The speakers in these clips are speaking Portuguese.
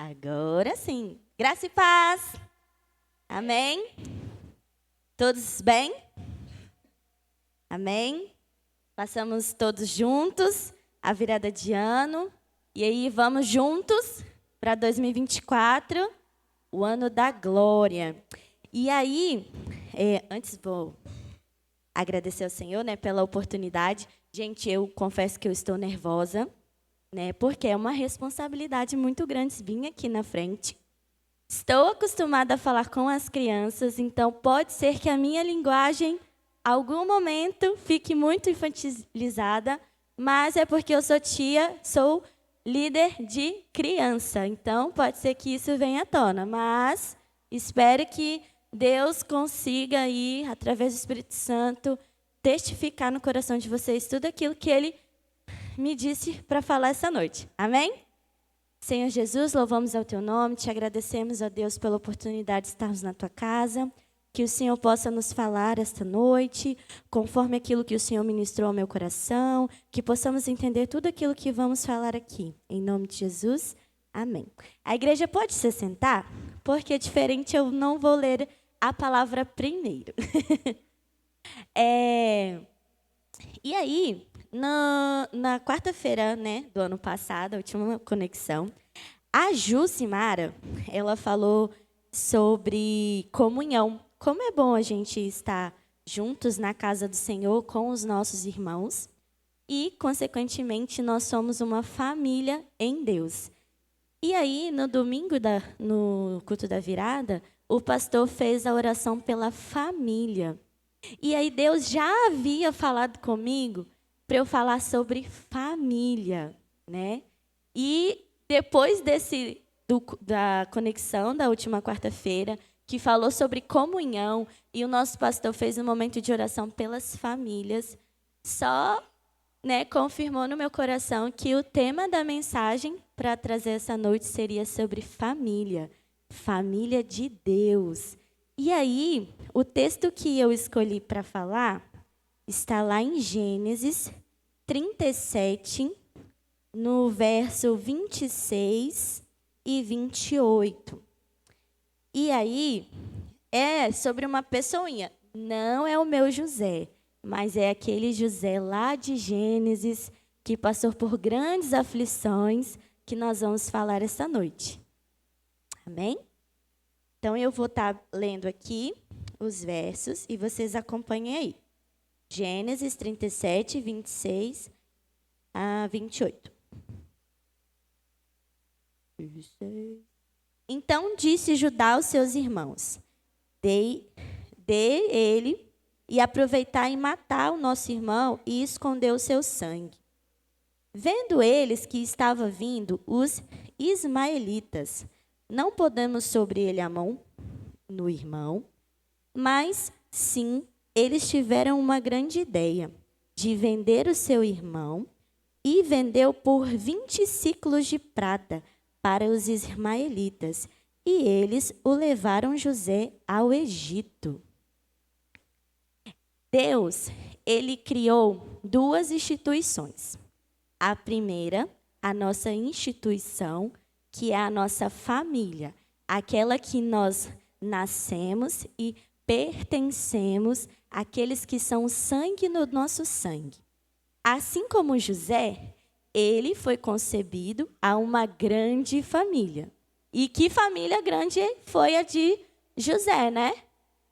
Agora sim. Graça e paz. Amém? Todos bem? Amém? Passamos todos juntos a virada de ano. E aí vamos juntos para 2024, o ano da glória. E aí, antes vou agradecer ao Senhor, né, pela oportunidade. Gente, eu confesso que eu estou nervosa, né, porque é uma responsabilidade muito grande vir aqui na frente. Estou acostumada a falar com as crianças, então pode ser que a minha linguagem, algum momento, fique muito infantilizada, mas é porque eu sou tia, sou líder de criança, então pode ser que isso venha à tona, mas espero que Deus consiga aí, através do Espírito Santo, testificar no coração de vocês tudo aquilo que Ele me disse para falar essa noite. Amém? Senhor Jesus, louvamos ao Teu nome, te agradecemos, ó Deus, pela oportunidade de estarmos na Tua casa, que o Senhor possa nos falar esta noite, conforme aquilo que o Senhor ministrou ao meu coração, que possamos entender tudo aquilo que vamos falar aqui. Em nome de Jesus, amém. A igreja pode se sentar, porque diferente eu não vou ler a palavra primeiro. E aí, na quarta-feira, né, do ano passado, a última conexão, a Jucimara, ela falou sobre comunhão. Como é bom a gente estar juntos na casa do Senhor com os nossos irmãos e, consequentemente, nós somos uma família em Deus. E aí, no domingo, no culto da virada, o pastor fez a oração pela família. E aí Deus já havia falado comigo para eu falar sobre família, né? E depois da conexão da última quarta-feira, que falou sobre comunhão, e o nosso pastor fez um momento de oração pelas famílias, só, né, confirmou no meu coração que o tema da mensagem para trazer essa noite seria sobre família, família de Deus. E aí, o texto que eu escolhi para falar está lá em Gênesis 37, no verso 26 e 28. E aí, é sobre uma pessoinha. Não é o meu José, mas é aquele José lá de Gênesis que passou por grandes aflições que nós vamos falar esta noite. Amém? Então, eu vou estar lendo aqui os versos e vocês acompanhem aí. Gênesis 37, 26 a 28. Então disse Judá aos seus irmãos: Dê ele e aproveitar e matar o nosso irmão e esconder o seu sangue. Vendo eles que estava vindo os ismaelitas, não podemos sobre ele a mão no irmão, mas sim, eles tiveram uma grande ideia de vender o seu irmão e vendeu por 20 ciclos de prata para os ismaelitas, e eles o levaram José ao Egito. Deus, ele criou duas instituições. A primeira, a nossa instituição, que é a nossa família, aquela que nós nascemos e pertencemos àqueles que são o sangue no nosso sangue. Assim como José, ele foi concebido a uma grande família. E que família grande foi a de José, né?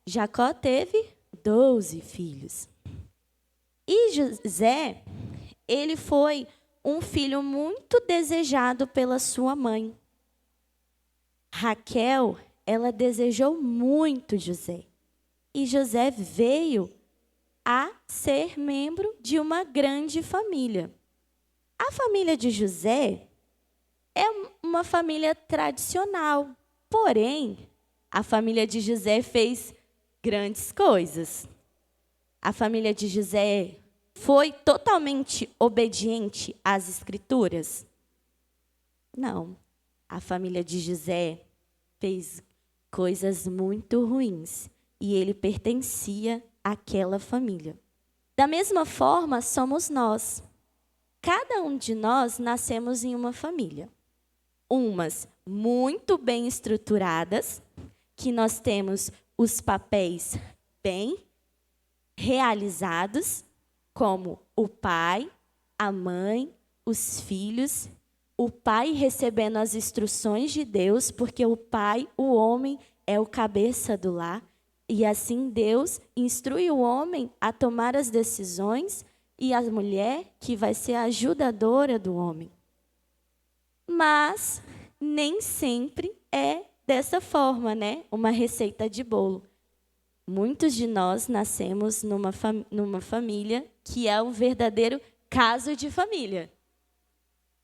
Jacó teve 12 filhos. E José, ele foi um filho muito desejado pela sua mãe. Raquel, ela desejou muito José. E José veio a ser membro de uma grande família. A família de José é uma família tradicional, porém, a família de José fez grandes coisas. A família de José foi totalmente obediente às Escrituras? Não. A família de José fez coisas muito ruins e ele pertencia àquela família. Da mesma forma, somos nós. Cada um de nós nascemos em uma família. umas muito bem estruturadas, que nós temos os papéis bem realizados, como o pai, a mãe, os filhos, o pai recebendo as instruções de Deus, porque o pai, o homem, é o cabeça do lar. E assim Deus instrui o homem a tomar as decisões e a mulher que vai ser a ajudadora do homem. Mas nem sempre é dessa forma, né? Uma receita de bolo. Muitos de nós nascemos numa família que é um verdadeiro caso de família.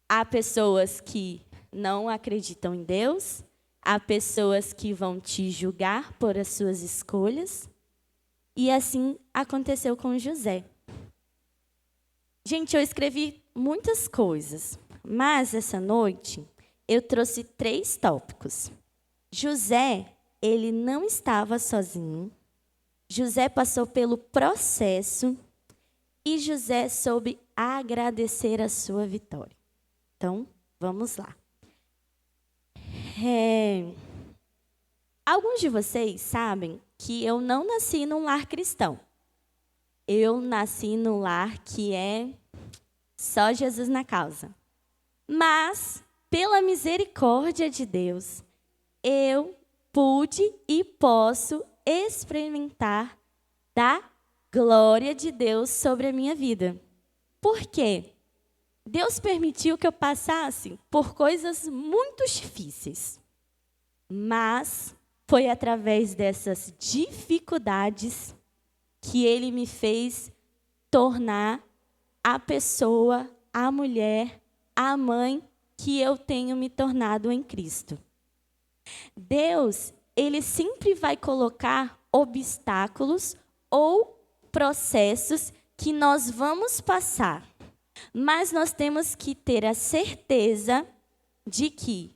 Há pessoas que não acreditam em Deus, há pessoas que vão te julgar por as suas escolhas, e assim aconteceu com José. Gente, eu escrevi muitas coisas, mas essa noite eu trouxe 3 tópicos. José, ele não estava sozinho. José passou pelo processo e José soube agradecer a sua vitória. Então, vamos lá. Alguns de vocês sabem que eu não nasci num lar cristão. Eu nasci num lar que é só Jesus na causa. Mas, pela misericórdia de Deus, eu pude e posso experimentar da glória de Deus sobre a minha vida. Por quê? Deus permitiu que eu passasse por coisas muito difíceis. Mas foi através dessas dificuldades que Ele me fez tornar a pessoa, a mulher, a mãe que eu tenho me tornado em Cristo. Deus, Ele sempre vai colocar obstáculos ou processos que nós vamos passar. Mas nós temos que ter a certeza de que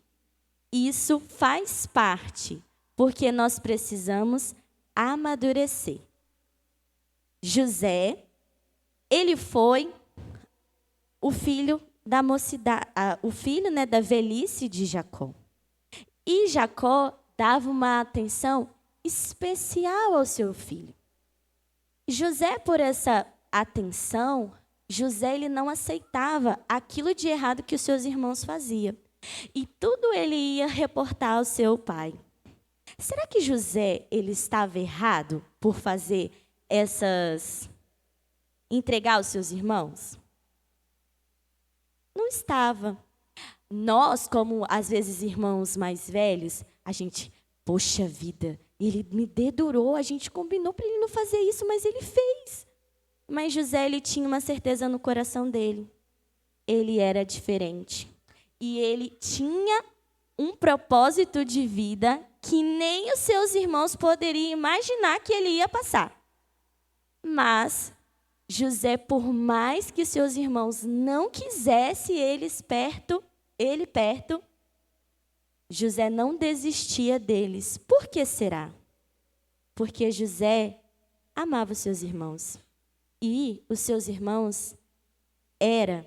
isso faz parte, porque nós precisamos amadurecer. José, ele foi o filho da mocidade, o filho, né, da velhice de Jacó. E Jacó dava uma atenção especial ao seu filho. José, por essa atenção, José ele não aceitava aquilo de errado que os seus irmãos faziam. E tudo ele ia reportar ao seu pai. Será que José ele estava errado por fazer entregar aos seus irmãos? Não estava. Nós, como às vezes irmãos mais velhos, a gente, poxa vida, ele me dedurou, a gente combinou para ele não fazer isso, mas ele fez. Mas José, ele tinha uma certeza no coração dele. Ele era diferente. E ele tinha um propósito de vida que nem os seus irmãos poderiam imaginar que ele ia passar. Mas José, por mais que seus irmãos não quisessem ele perto, José não desistia deles. Por que será? Porque José amava os seus irmãos. E os seus irmãos era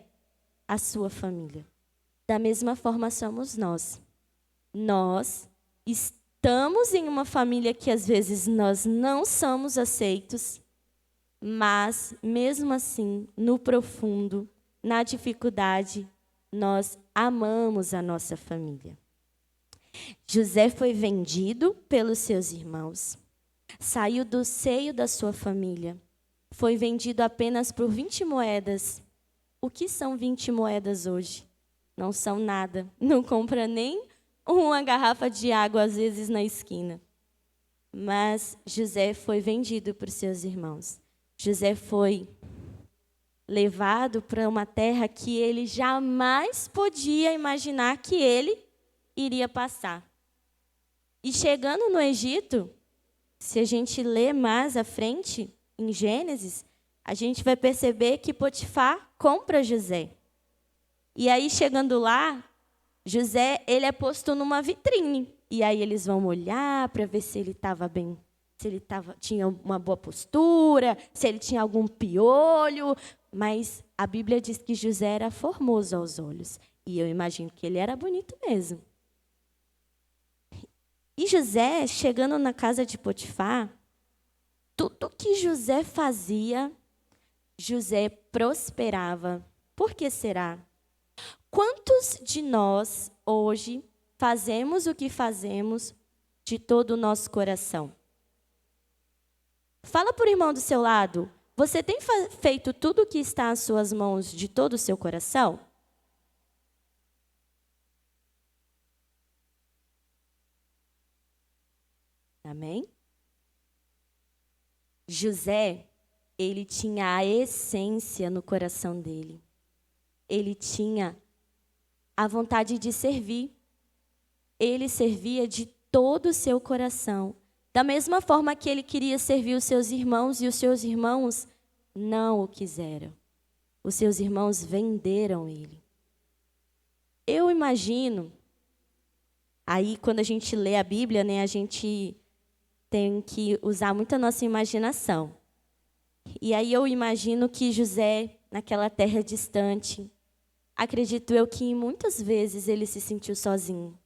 a sua família. Da mesma forma somos nós. Nós estamos em uma família que às vezes nós não somos aceitos, mas mesmo assim, no profundo, na dificuldade, nós amamos a nossa família. José foi vendido pelos seus irmãos. Saiu do seio da sua família. Foi vendido apenas por 20 moedas. O que são 20 moedas hoje? Não são nada. Não compra nem uma garrafa de água, às vezes, na esquina. Mas José foi vendido por seus irmãos. José foi levado para uma terra que ele jamais podia imaginar que ele iria passar. E chegando no Egito, se a gente ler mais à frente, em Gênesis, a gente vai perceber que Potifar compra José. E aí, chegando lá, José ele é posto numa vitrine. E aí eles vão olhar para ver se ele estava bem, se ele tinha uma boa postura, se ele tinha algum piolho. Mas a Bíblia diz que José era formoso aos olhos. E eu imagino que ele era bonito mesmo. E José, chegando na casa de Potifar, tudo que José fazia, José prosperava. Por que será? Quantos de nós, hoje, fazemos o que fazemos de todo o nosso coração? Fala para o irmão do seu lado, você tem feito tudo o que está às suas mãos de todo o seu coração? Amém? José, ele tinha a essência no coração dele. Ele tinha a vontade de servir. Ele servia de todo o seu coração. Da mesma forma que ele queria servir os seus irmãos, e os seus irmãos não o quiseram. Os seus irmãos venderam ele. Eu imagino, aí quando a gente lê a Bíblia, né, a gente tem que usar muito a nossa imaginação. E aí eu imagino que José, naquela terra distante, acredito eu que muitas vezes ele se sentiu sozinho.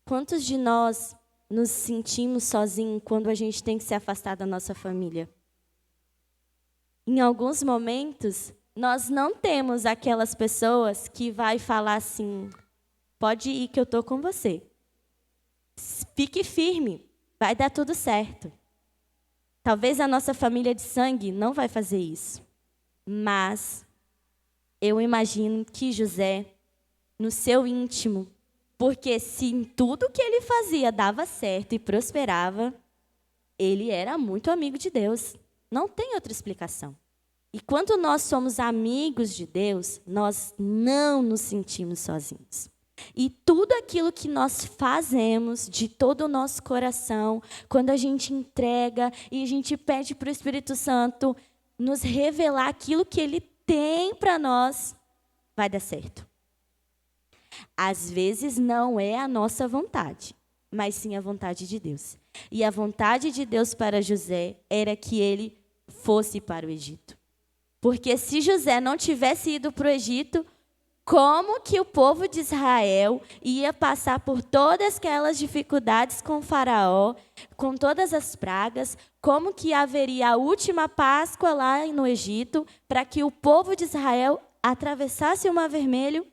Quantos de nós nos sentimos sozinhos quando a gente tem que se afastar da nossa família? Em alguns momentos, nós não temos aquelas pessoas que vai falar assim, pode ir que eu estou com você. Fique firme, vai dar tudo certo. Talvez a nossa família de sangue não vai fazer isso. Mas eu imagino que José, no seu íntimo, porque se em tudo que ele fazia dava certo e prosperava, ele era muito amigo de Deus. Não tem outra explicação. E quando nós somos amigos de Deus, nós não nos sentimos sozinhos. E tudo aquilo que nós fazemos de todo o nosso coração, quando a gente entrega e a gente pede para o Espírito Santo nos revelar aquilo que Ele tem para nós, vai dar certo. Às vezes não é a nossa vontade, mas sim a vontade de Deus. E a vontade de Deus para José era que ele fosse para o Egito. Porque se José não tivesse ido para o Egito, como que o povo de Israel ia passar por todas aquelas dificuldades com Faraó, com todas as pragas, como que haveria a última Páscoa lá no Egito, para que o povo de Israel atravessasse o Mar Vermelho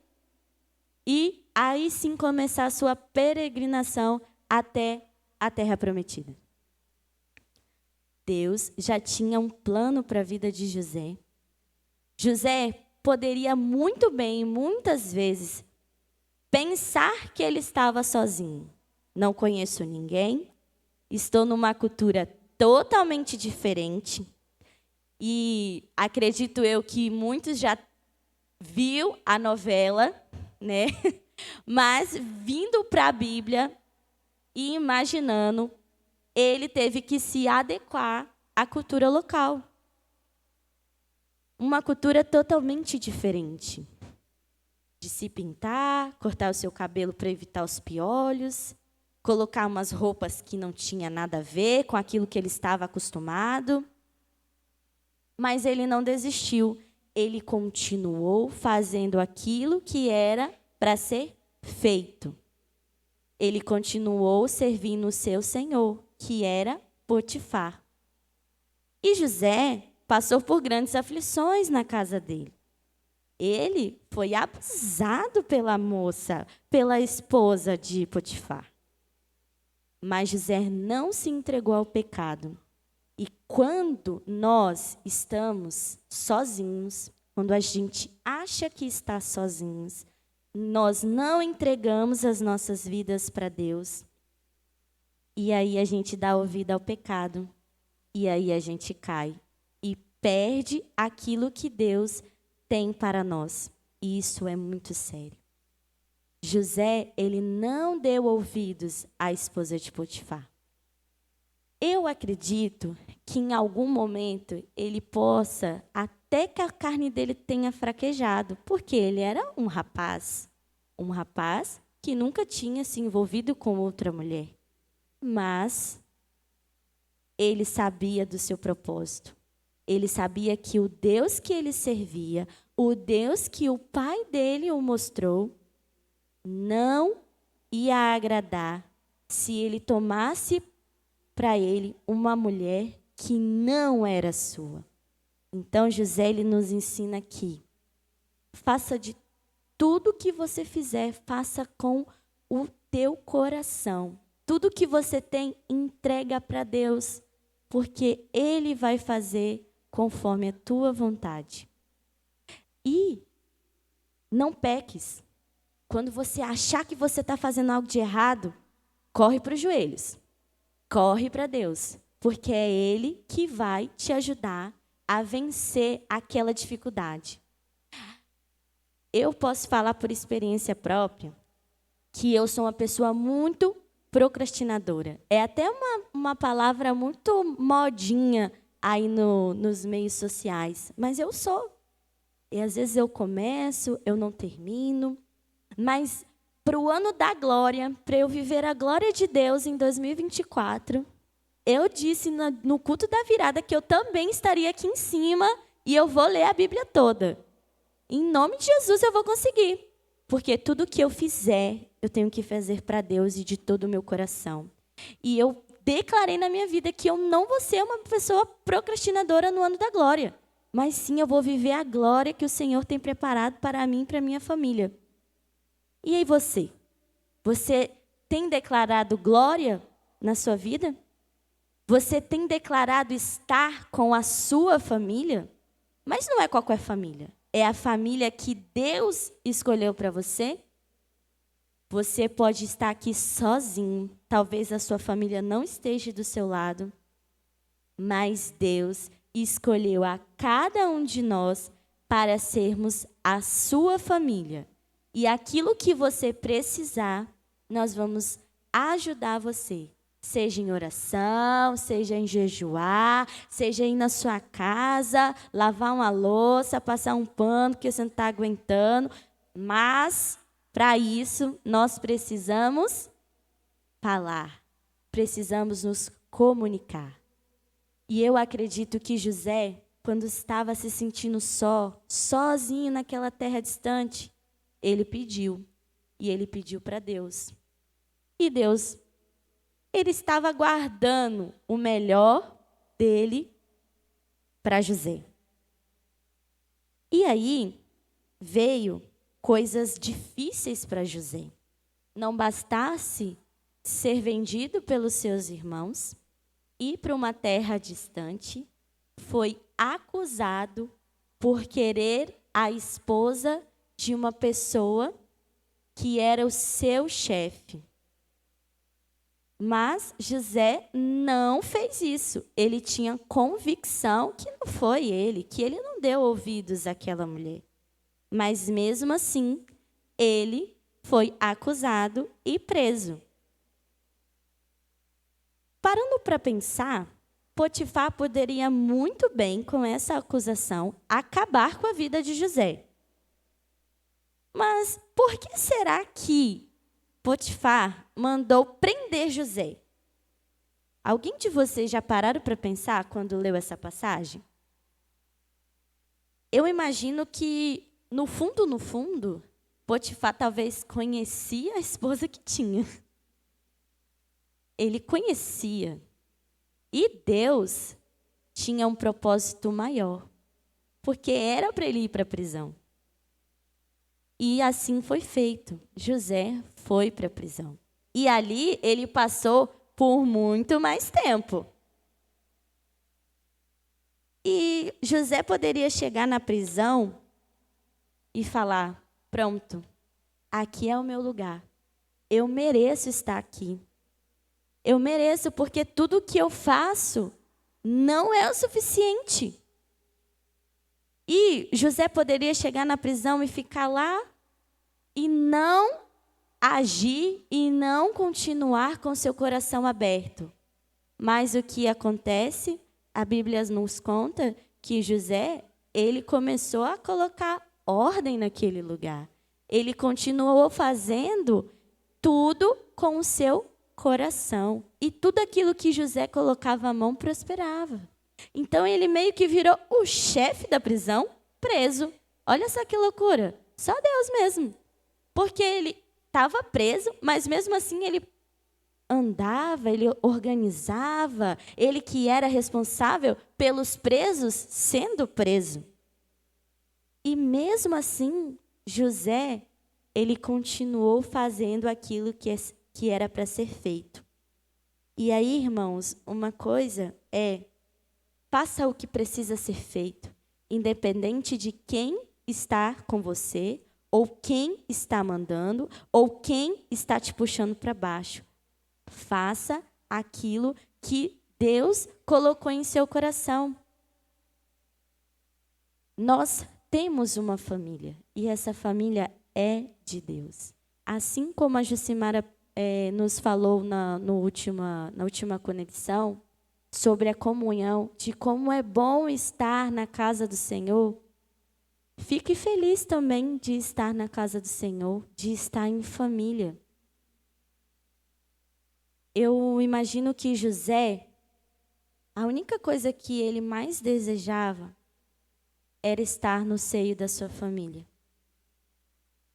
e aí sim começar a sua peregrinação até a Terra Prometida. Deus já tinha um plano para a vida de José. José poderia muito bem, muitas vezes, pensar que ele estava sozinho. Não conheço ninguém, estou numa cultura totalmente diferente e acredito eu que muitos já viu a novela, né? Mas vindo para a Bíblia e imaginando, ele teve que se adequar à cultura local. Uma cultura totalmente diferente. De se pintar, cortar o seu cabelo para evitar os piolhos, colocar umas roupas que não tinha nada a ver com aquilo que ele estava acostumado. Mas ele não desistiu. Ele continuou fazendo aquilo que era para ser feito. Ele continuou servindo o seu senhor, que era Potifar. E José passou por grandes aflições na casa dele. Ele foi abusado pela moça, pela esposa de Potifar. Mas José não se entregou ao pecado. E quando nós estamos sozinhos, quando a gente acha que está sozinhos, nós não entregamos as nossas vidas para Deus. E aí a gente dá ouvido ao pecado. E aí a gente cai e perde aquilo que Deus tem para nós. E isso é muito sério. José, ele não deu ouvidos à esposa de Potifar. Eu acredito que em algum momento ele possa, até que a carne dele tenha fraquejado, porque ele era um rapaz que nunca tinha se envolvido com outra mulher. Mas ele sabia do seu propósito. Ele sabia que o Deus que ele servia, o Deus que o pai dele o mostrou, não ia agradar se ele tomasse para ele uma mulher que não era sua. Então, José, ele nos ensina aqui, faça de tudo que você fizer, faça com o teu coração. Tudo que você tem, entrega para Deus, porque Ele vai fazer conforme a tua vontade. E não peques. Quando você achar que você está fazendo algo de errado, corre para os joelhos. Corre para Deus, porque é Ele que vai te ajudar a vencer aquela dificuldade. Eu posso falar por experiência própria que eu sou uma pessoa muito procrastinadora. É até uma palavra muito modinha aí nos meios sociais, mas eu sou. E às vezes eu começo, eu não termino, mas para o ano da glória, para eu viver a glória de Deus em 2024, eu disse no culto da virada que eu também estaria aqui em cima e eu vou ler a Bíblia toda. Em nome de Jesus eu vou conseguir, porque tudo que eu fizer, eu tenho que fazer para Deus e de todo o meu coração. E eu declarei na minha vida que eu não vou ser uma pessoa procrastinadora no ano da glória, mas sim eu vou viver a glória que o Senhor tem preparado para mim e para a minha família. E aí você? Você tem declarado glória na sua vida? Você tem declarado estar com a sua família? Mas não é qualquer família. É a família que Deus escolheu para você? Você pode estar aqui sozinho. Talvez a sua família não esteja do seu lado. Mas Deus escolheu a cada um de nós para sermos a sua família. E aquilo que você precisar, nós vamos ajudar você. Seja em oração, seja em jejuar, seja ir na sua casa, lavar uma louça, passar um pano que você não está aguentando. Mas, para isso, nós precisamos falar. Precisamos nos comunicar. E eu acredito que José, quando estava se sentindo sozinho naquela terra distante, ele pediu. E ele pediu para Deus. E Deus, ele estava guardando o melhor dele para José. E aí, veio coisas difíceis para José. Não bastasse ser vendido pelos seus irmãos, ir para uma terra distante, foi acusado por querer a esposa de uma pessoa que era o seu chefe. Mas José não fez isso. Ele tinha convicção que não foi ele, que ele não deu ouvidos àquela mulher. Mas mesmo assim, ele foi acusado e preso. Parando para pensar, Potifar poderia muito bem, com essa acusação, acabar com a vida de José. Mas por que será que Potifar mandou prender José? Alguém de vocês já pararam para pensar quando leu essa passagem? Eu imagino que, no fundo, Potifar talvez conhecia a esposa que tinha. Ele conhecia. E Deus tinha um propósito maior, porque era para ele ir para a prisão. E assim foi feito. José foi para a prisão. E ali ele passou por muito mais tempo. E José poderia chegar na prisão e falar: pronto, aqui é o meu lugar. Eu mereço estar aqui. Eu mereço, porque tudo que eu faço não é o suficiente. E José poderia chegar na prisão e ficar lá e não agir e não continuar com seu coração aberto. Mas o que acontece? A Bíblia nos conta que José, ele começou a colocar ordem naquele lugar. Ele continuou fazendo tudo com o seu coração. E tudo aquilo que José colocava a mão prosperava. Então ele meio que virou o chefe da prisão, preso. Olha só que loucura. Só Deus mesmo. Porque ele estava preso, mas mesmo assim ele andava, ele organizava, ele que era responsável pelos presos sendo preso. E mesmo assim, José, ele continuou fazendo aquilo que era para ser feito. E aí, irmãos, uma coisa é, faça o que precisa ser feito, independente de quem está com você, ou quem está mandando, ou quem está te puxando para baixo. Faça aquilo que Deus colocou em seu coração. Nós temos uma família, e essa família é de Deus. Assim como a Jucimara nos falou na última conexão, sobre a comunhão, de como é bom estar na casa do Senhor, fique feliz também de estar na casa do Senhor, de estar em família. Eu imagino que José, a única coisa que ele mais desejava era estar no seio da sua família.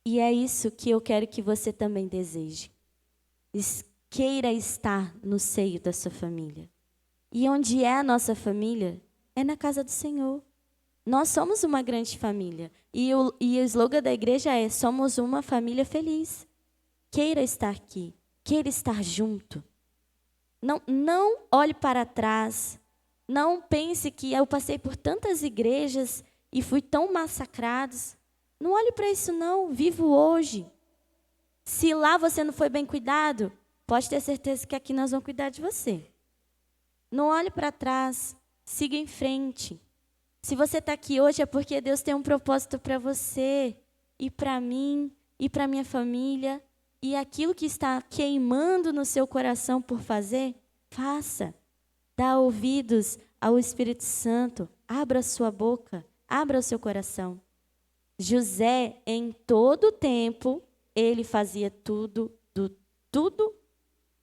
E é isso que eu quero que você também deseje. Queira estar no seio da sua família. E onde é a nossa família? É na casa do Senhor. Nós somos uma grande família. E o slogan da igreja é: somos uma família feliz. Queira estar aqui. Queira estar junto. Não olhe para trás. Não pense que eu passei por tantas igrejas e fui tão massacrado. Não olhe para isso não. Viva hoje. Se lá você não foi bem cuidado, pode ter certeza que aqui nós vamos cuidar de você. Não olhe para trás. Siga em frente. Se você está aqui hoje é porque Deus tem um propósito para você, e para mim, e para minha família. E aquilo que está queimando no seu coração por fazer, faça. Dá ouvidos ao Espírito Santo. Abra a sua boca, abra o seu coração. José, em todo o tempo, ele fazia tudo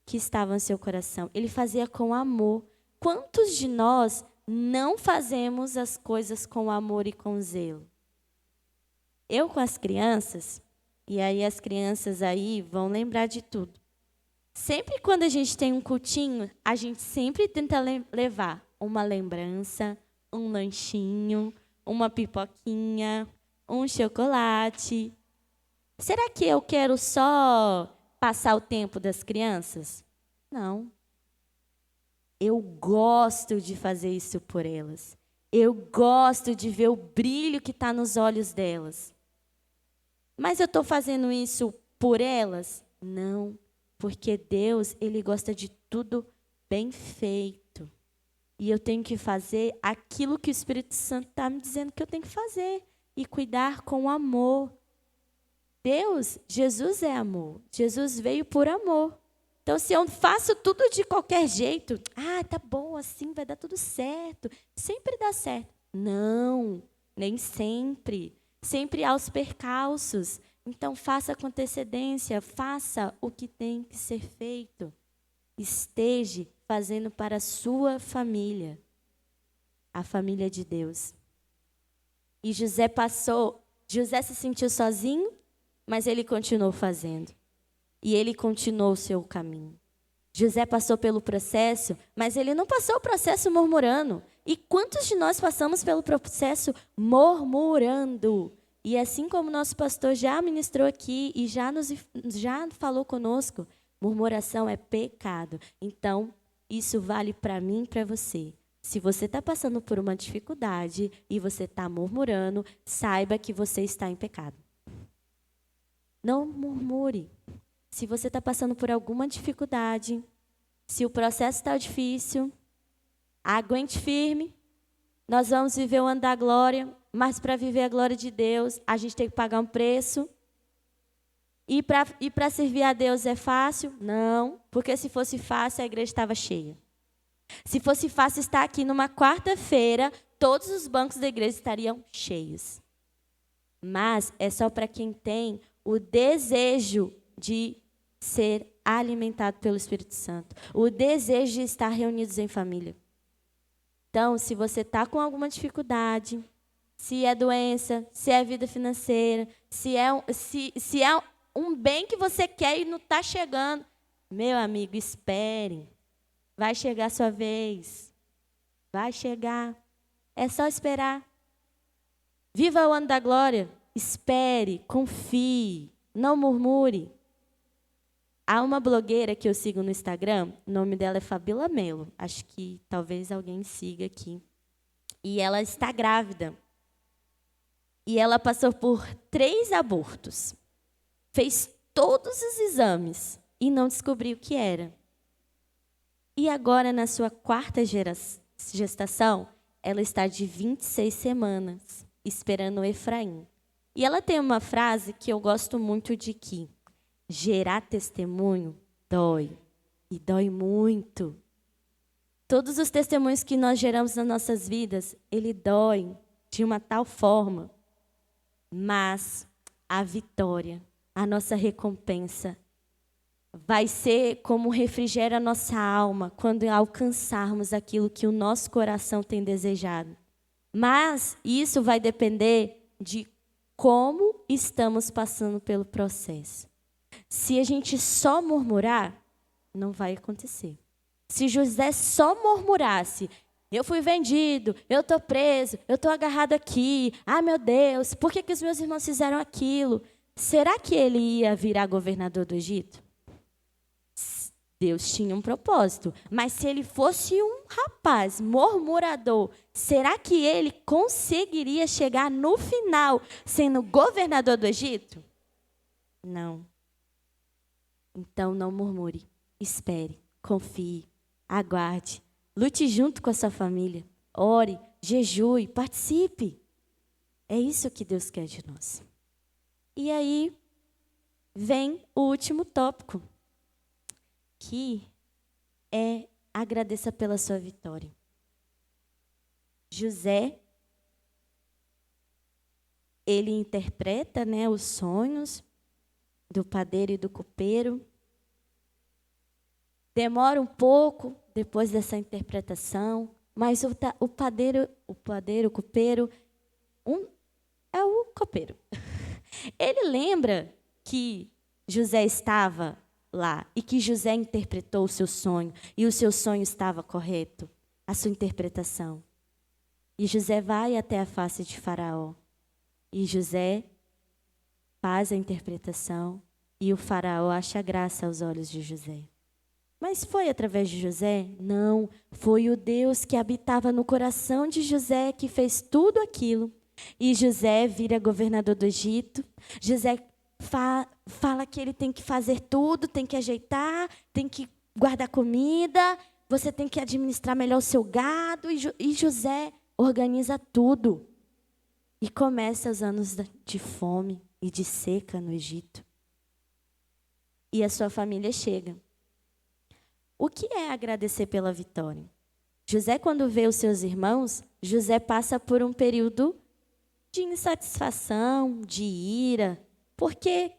que estava no seu coração. Ele fazia com amor. Quantos de nós não fazemos as coisas com amor e com zelo? Eu com as crianças, e aí as crianças aí vão lembrar de tudo. Sempre quando a gente tem um cultinho, a gente sempre tenta levar uma lembrança, um lanchinho, uma pipoquinha, um chocolate. Será que eu quero só passar o tempo das crianças? Não. Eu gosto de fazer isso por elas. Eu gosto de ver o brilho que está nos olhos delas. Mas eu estou fazendo isso por elas? Não, porque Deus, Ele gosta de tudo bem feito. E eu tenho que fazer aquilo que o Espírito Santo está me dizendo que eu tenho que fazer. E cuidar com amor. Deus, Jesus é amor. Jesus veio por amor. Então, se eu faço tudo de qualquer jeito, tá bom, assim vai dar tudo certo. Sempre dá certo. Não, nem sempre. Sempre há os percalços. Então, faça com antecedência, faça o que tem que ser feito. Esteja fazendo para a sua família, a família de Deus. E José se sentiu sozinho, mas ele continuou fazendo. E ele continuou o seu caminho. José passou pelo processo, mas ele não passou o processo murmurando. E quantos de nós passamos pelo processo murmurando? E assim como nosso pastor já ministrou aqui e já falou conosco, murmuração é pecado. Então, isso vale para mim e para você. Se você está passando por uma dificuldade e você está murmurando, saiba que você está em pecado. Não murmure. Se você está passando por alguma dificuldade, se o processo está difícil, aguente firme. Nós vamos viver o ano da glória, mas para viver a glória de Deus, a gente tem que pagar um preço. E para servir a Deus é fácil? Não, porque se fosse fácil, a igreja estava cheia. Se fosse fácil estar aqui numa quarta-feira, todos os bancos da igreja estariam cheios. Mas é só para quem tem o desejo de ser alimentado pelo Espírito Santo. O desejo de estar reunidos em família. Então, se você está com alguma dificuldade, se é doença, se é vida financeira, se é um bem que você quer e não está chegando. Meu amigo, espere. Vai chegar a sua vez. Vai chegar. É só esperar. Viva o ano da glória. Espere, confie, não murmure. Há uma blogueira que eu sigo no Instagram, o nome dela é Fabíola Melo. Acho que talvez alguém siga aqui. E ela está grávida. E ela passou por 3 abortos. Fez todos os exames e não descobriu o que era. E agora, na sua 4ª gestação, ela está de 26 semanas, esperando o Efraim. E ela tem uma frase que eu gosto muito de que gerar testemunho dói, e dói muito. Todos os testemunhos que nós geramos nas nossas vidas, ele dói de uma tal forma. Mas a vitória, a nossa recompensa, vai ser como refrigera a nossa alma quando alcançarmos aquilo que o nosso coração tem desejado. Mas isso vai depender de como estamos passando pelo processo. Se a gente só murmurar, não vai acontecer. Se José só murmurasse, eu fui vendido, eu estou preso, eu estou agarrado aqui, ah, meu Deus, por que os meus irmãos fizeram aquilo? Será que ele ia virar governador do Egito? Deus tinha um propósito, mas se ele fosse um rapaz murmurador, será que ele conseguiria chegar no final sendo governador do Egito? Não. Então não murmure, espere, confie, aguarde, lute junto com a sua família, ore, jejue, participe. É isso que Deus quer de nós. E aí vem o último tópico, que é agradeça pela sua vitória. José, ele interpreta, né, os sonhos do padeiro e do copeiro. Demora um pouco depois dessa interpretação, mas o padeiro, o copeiro, é o copeiro. Ele lembra que José estava lá e que José interpretou o seu sonho e o seu sonho estava correto, a sua interpretação. E José vai até a face de Faraó. E José faz a interpretação e o Faraó acha graça aos olhos de José. Mas foi através de José? Não, foi o Deus que habitava no coração de José que fez tudo aquilo. E José vira governador do Egito. José fala que ele tem que fazer tudo, tem que ajeitar, tem que guardar comida, você tem que administrar melhor o seu gado. E José organiza tudo. E começa os anos de fome e de seca no Egito. E a sua família chega. O que é agradecer pela vitória? José, quando vê os seus irmãos, José passa por um período de insatisfação, de ira, porque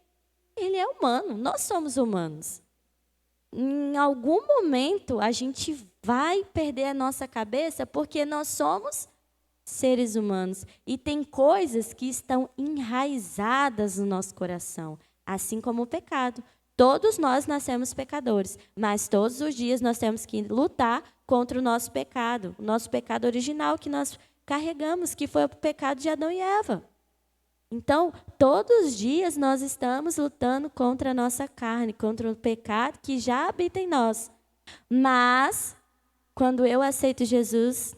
ele é humano, nós somos humanos. Em algum momento, a gente vai perder a nossa cabeça porque nós somos seres humanos. E tem coisas que estão enraizadas no nosso coração, assim como o pecado. Todos nós nascemos pecadores, mas todos os dias nós temos que lutar contra o nosso pecado original que nós carregamos, que foi o pecado de Adão e Eva. Então, todos os dias nós estamos lutando contra a nossa carne, contra o pecado que já habita em nós. Mas, quando eu aceito Jesus,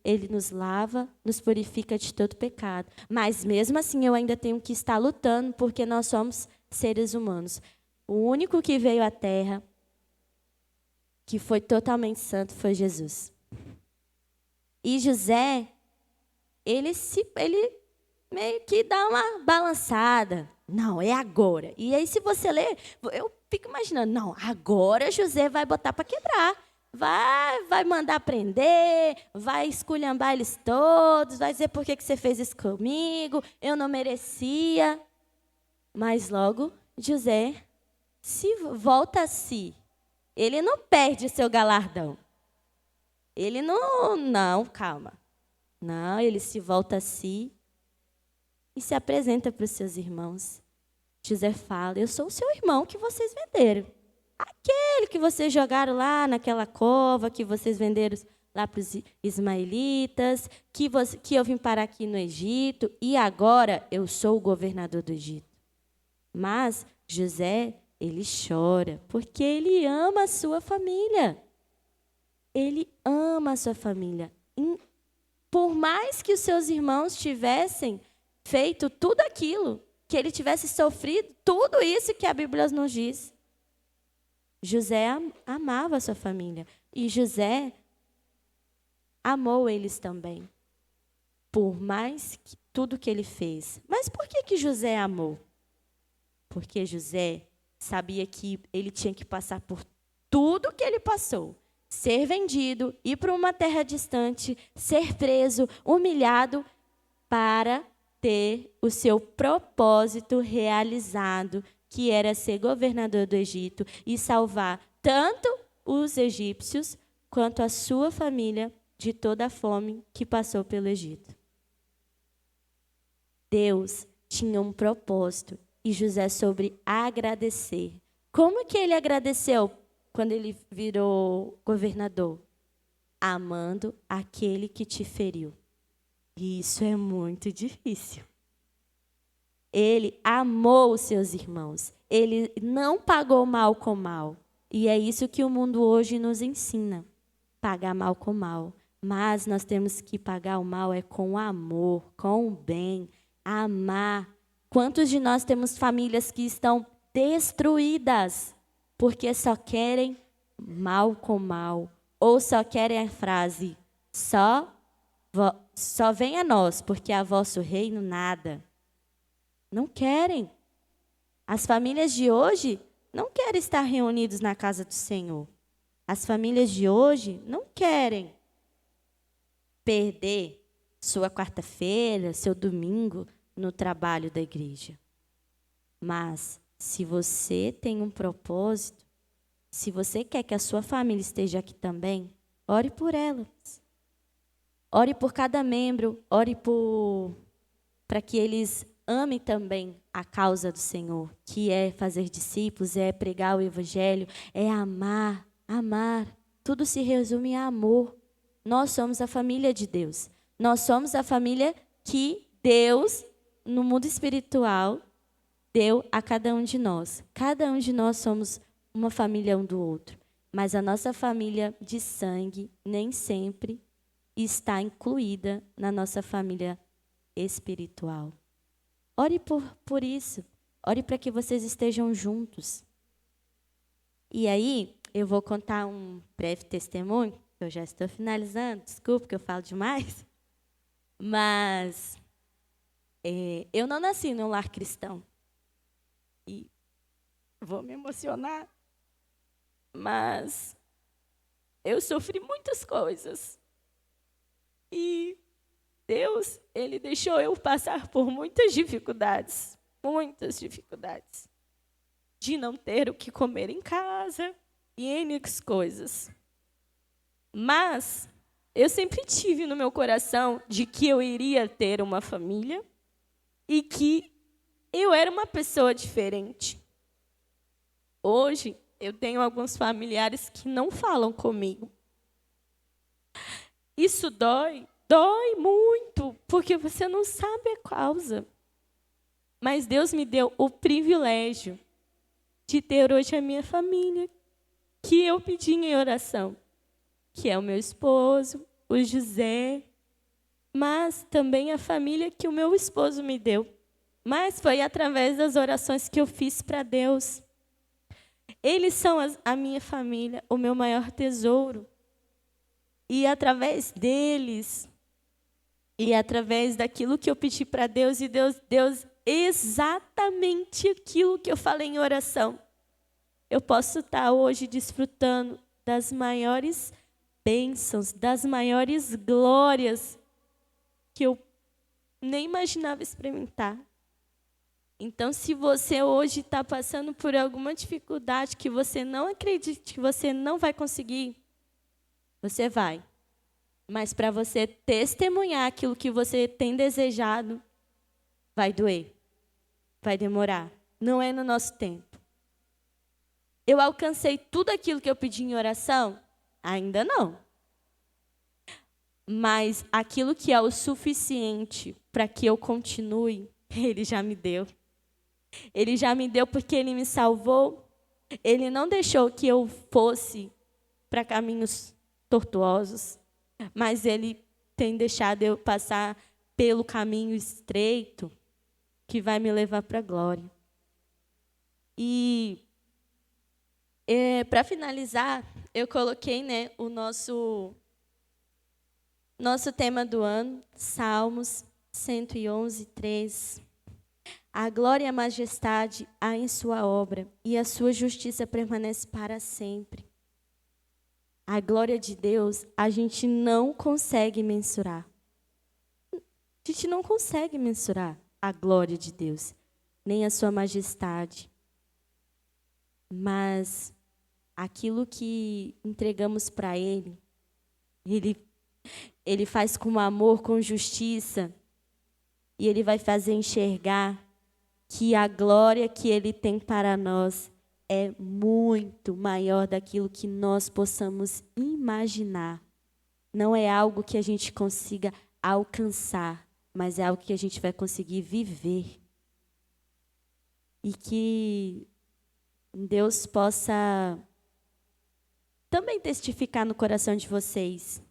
ele nos lava, nos purifica de todo pecado. Mas, mesmo assim, eu ainda tenho que estar lutando, porque nós somos seres humanos. O único que veio à Terra, que foi totalmente santo, foi Jesus. E José, ele meio que dá uma balançada. Não, é agora. E aí, se você ler, eu fico imaginando, não, agora José vai botar para quebrar. Vai mandar prender, vai esculhambar eles todos, vai dizer por que você fez isso comigo, eu não merecia. Mas logo, José se volta a si. Ele não perde seu galardão. Ele não, calma. Não, ele se volta a si e se apresenta para os seus irmãos. José fala: eu sou o seu irmão que vocês venderam. Aquele que vocês jogaram lá naquela cova, que vocês venderam lá para os ismaelitas, que eu vim parar aqui no Egito, e agora eu sou o governador do Egito. Mas José, ele chora, porque ele ama a sua família. Ele ama a sua família. Por mais que os seus irmãos tivessem feito tudo aquilo, que ele tivesse sofrido tudo isso que a Bíblia nos diz, José amava a sua família. E José amou eles também, por mais que tudo que ele fez. Mas por que José amou? Porque José sabia que ele tinha que passar por tudo que ele passou. Ser vendido, ir para uma terra distante, ser preso, humilhado, para ter o seu propósito realizado, que era ser governador do Egito e salvar tanto os egípcios quanto a sua família de toda a fome que passou pelo Egito. Deus tinha um propósito e José soube agradecer. Como que ele agradeceu quando ele virou governador? Amando aquele que te feriu. E isso é muito difícil. Ele amou os seus irmãos. Ele não pagou mal com mal. E é isso que o mundo hoje nos ensina. Pagar mal com mal. Mas nós temos que pagar o mal com amor, com o bem, amar. Quantos de nós temos famílias que estão destruídas porque só querem mal com mal? Ou só querem a frase, só vem a nós, porque a vosso reino nada. Não querem. As famílias de hoje não querem estar reunidos na casa do Senhor. As famílias de hoje não querem perder sua quarta-feira, seu domingo no trabalho da igreja. Mas, se você tem um propósito, se você quer que a sua família esteja aqui também, ore por elas. Ore por cada membro, ore para que eles amem também a causa do Senhor, que é fazer discípulos, é pregar o evangelho, é amar, amar. Tudo se resume a amor. Nós somos a família de Deus. Nós somos a família que Deus, no mundo espiritual, deu a cada um de nós. Cada um de nós somos uma família um do outro. Mas a nossa família de sangue nem sempre está incluída na nossa família espiritual. Ore por isso. Ore para que vocês estejam juntos. E aí, eu vou contar um breve testemunho. Eu já estou finalizando. Desculpa que eu falo demais. Mas eu não nasci num lar cristão. E vou me emocionar. Mas eu sofri muitas coisas. E Deus, Ele deixou eu passar por muitas dificuldades. Muitas dificuldades. De não ter o que comer em casa e N coisas. Mas eu sempre tive no meu coração de que eu iria ter uma família e que eu era uma pessoa diferente. Hoje, eu tenho alguns familiares que não falam comigo. Isso dói muito, porque você não sabe a causa. Mas Deus me deu o privilégio de ter hoje a minha família, que eu pedi em oração, que é o meu esposo, o José, mas também a família que o meu esposo me deu. Mas foi através das orações que eu fiz para Deus. Eles são a minha família, o meu maior tesouro. E através deles, e através daquilo que eu pedi para Deus, e Deus deu exatamente aquilo que eu falei em oração, eu posso estar hoje desfrutando das maiores bênçãos, das maiores glórias que eu nem imaginava experimentar. Então, se você hoje está passando por alguma dificuldade que você não acredita que você não vai conseguir, você vai. Mas para você testemunhar aquilo que você tem desejado, vai doer, vai demorar. Não é no nosso tempo. Eu alcancei tudo aquilo que eu pedi em oração? Ainda não. Mas aquilo que é o suficiente para que eu continue, Ele já me deu. Ele já me deu porque Ele me salvou. Ele não deixou que eu fosse para caminhos tortuosos, mas Ele tem deixado eu passar pelo caminho estreito que vai me levar para a glória. E para finalizar, eu coloquei, né, o nosso tema do ano, Salmos 111, 3. A glória e a majestade há em sua obra, e a sua justiça permanece para sempre. A glória de Deus, a gente não consegue mensurar. A gente não consegue mensurar a glória de Deus, nem a sua majestade. Mas aquilo que entregamos para Ele, Ele faz com amor, com justiça, e Ele vai fazer enxergar que a glória que Ele tem para nós é muito maior daquilo que nós possamos imaginar. Não é algo que a gente consiga alcançar, mas é algo que a gente vai conseguir viver. E que Deus possa também testificar no coração de vocês,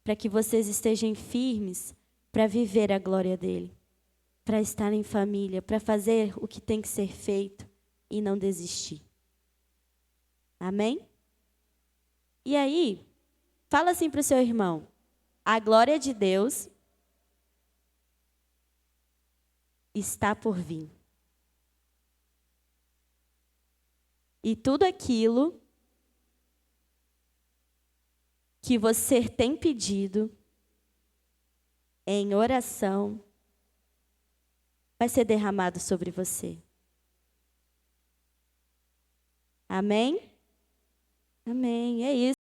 para que vocês estejam firmes para viver a glória dele, para estar em família, para fazer o que tem que ser feito e não desistir. Amém? E aí, fala assim para o seu irmão: a glória de Deus está por vir. E tudo aquilo que você tem pedido em oração vai ser derramado sobre você. Amém? Amém. É isso.